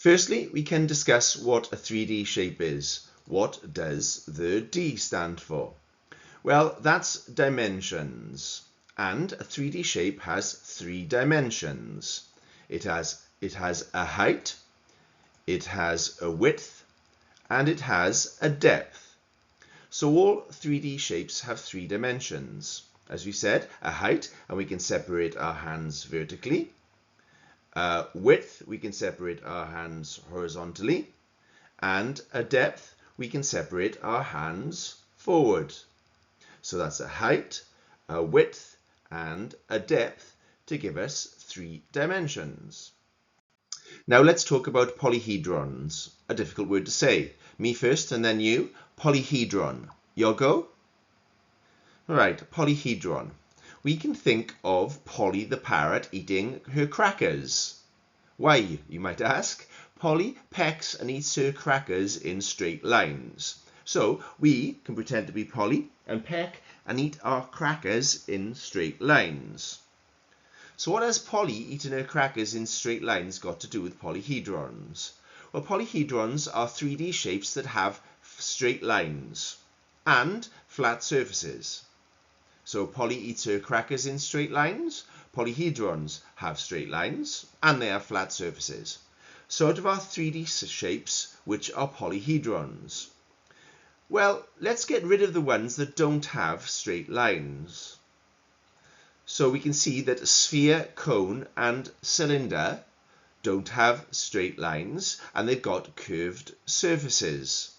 Firstly, we can discuss what a 3D shape is. What does the D stand for? Well, that's dimensions. And a 3D shape has 3 dimensions. It has a height, it has a width, and it has a depth. So all 3D shapes have 3 dimensions. As we said, a height, and we can separate our hands vertically. Width, we can separate our hands horizontally. And a depth, we can separate our hands forward. So that's a height, a width, and a depth to give us 3 dimensions. Now let's talk about polyhedrons. A difficult word to say. Me first and then you. Polyhedron. Your go? Alright, polyhedron. We can think of Polly the parrot eating her crackers. Why, you might ask? Polly pecks and eats her crackers in straight lines. So we can pretend to be Polly and peck and eat our crackers in straight lines. So what has Polly eating her crackers in straight lines got to do with polyhedrons? Well, polyhedrons are 3D shapes that have straight lines and flat surfaces. So Polly eats her crackers in straight lines. Polyhedrons have straight lines and they have flat surfaces. So out of our 3D shapes, which are polyhedrons? Well, let's get rid of the ones that don't have straight lines. So we can see that a sphere, cone, and cylinder don't have straight lines and they've got curved surfaces.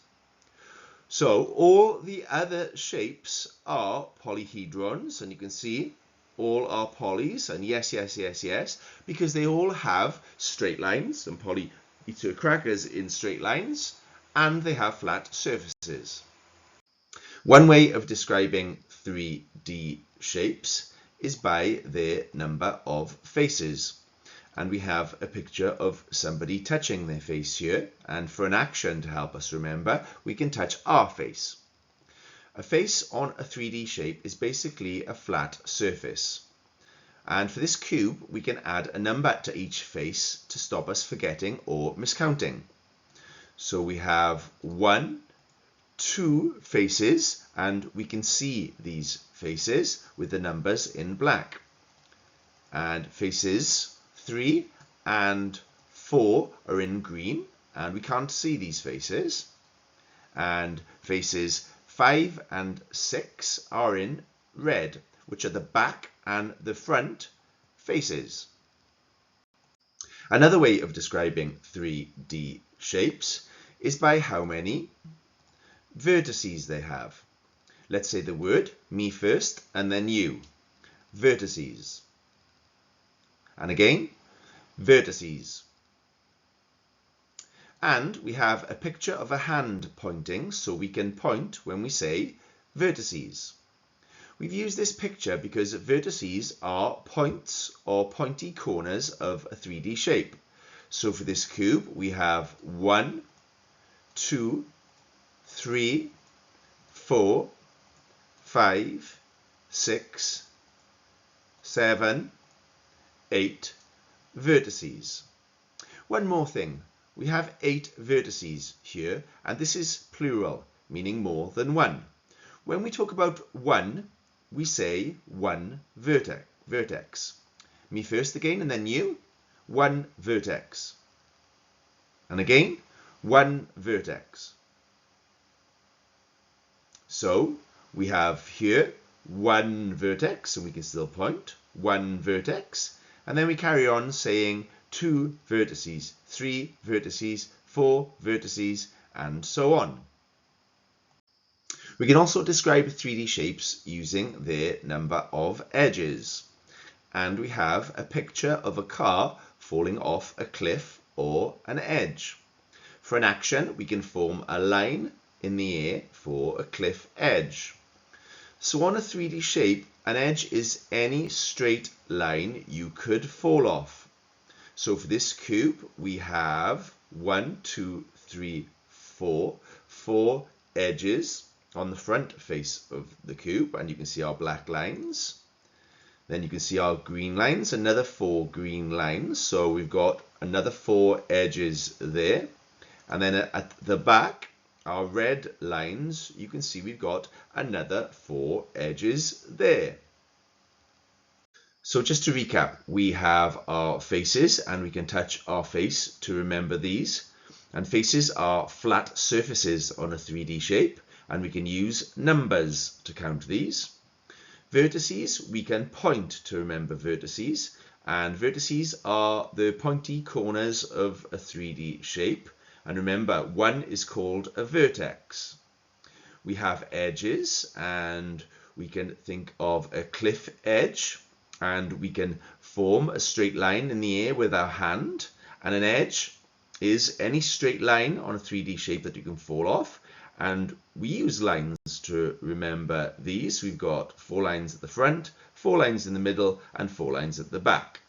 So all the other shapes are polyhedrons, and you can see all are polys, and yes, because they all have straight lines, and Polly eats her crackers in straight lines, and they have flat surfaces. One way of describing 3D shapes is by their number of faces. And we have a picture of somebody touching their face here. And for an action to help us remember, we can touch our face. A face on a 3D shape is basically a flat surface. And for this cube, we can add a number to each face to stop us forgetting or miscounting. So we have 1, 2 faces, and we can see these faces with the numbers in black. And faces 3 and 4 are in green, and we can't see these faces. And faces 5 and 6 are in red, which are the back and the front faces. Another way of describing 3D shapes is by how many vertices they have. Let's say the word, me first, and then you. Vertices. And again, vertices. And we have a picture of a hand pointing, so we can point when we say vertices. We've used this picture because vertices are points or pointy corners of a 3D shape. So for this cube, we have 1, 2, 3, 4, 5, 6, 7, 8 vertices. One more thing, we have 8 vertices here, and this is plural, meaning more than one. When we talk about one, we say one vertex. Me first again, and then you. One vertex. And again, one vertex. So we have here one vertex, and we can still point, one vertex. And then we carry on saying 2 vertices, 3 vertices, 4 vertices, and so on. We can also describe 3D shapes using their number of edges. And we have a picture of a car falling off a cliff or an edge. For an action, we can form a line in the air for a cliff edge. So on a 3D shape, an edge is any straight line you could fall off. So for this cube, we have 1, 2, 3, 4 edges on the front face of the cube, and you can see our black lines. Then you can see our green lines, another 4 green lines. So we've got another 4 edges there. And then at the back, our red lines, you can see we've got another 4 edges there. So just to recap, we have our faces, and we can touch our face to remember these. And faces are flat surfaces on a 3D shape, and we can use numbers to count these. Vertices, we can point to remember vertices, and vertices are the pointy corners of a 3D shape. And remember, one is called a vertex. We have edges, and we can think of a cliff edge, and we can form a straight line in the air with our hand. And an edge is any straight line on a 3D shape that you can fall off. And we use lines to remember these. We've got 4 lines at the front, 4 lines in the middle, and 4 lines at the back.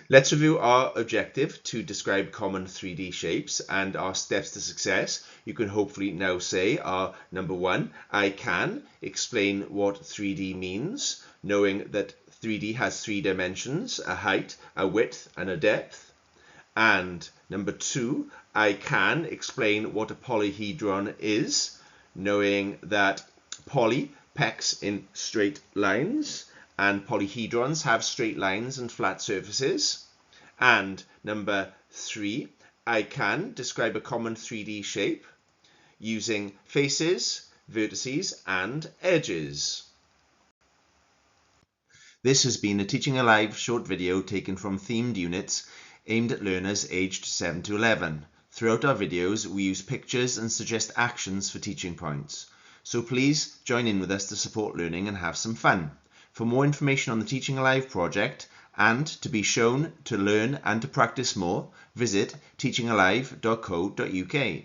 Let's review our objective to describe common 3D shapes, and our steps to success. You can hopefully now say are: number 1, I can explain what 3D means, knowing that 3D has 3 dimensions, a height, a width, and a depth. And number 2, I can explain what a polyhedron is, knowing that poly, pecks in straight lines, and polyhedrons have straight lines and flat surfaces. And number 3, I can describe a common 3D shape using faces, vertices, and edges. This has been a Teaching Alive short video taken from themed units aimed at learners aged 7 to 11. Throughout our videos, we use pictures and suggest actions for teaching points. So please join in with us to support learning and have some fun. For more information on the Teaching Alive project, and to be shown, to learn and to practice more, visit teachingalive.co.uk.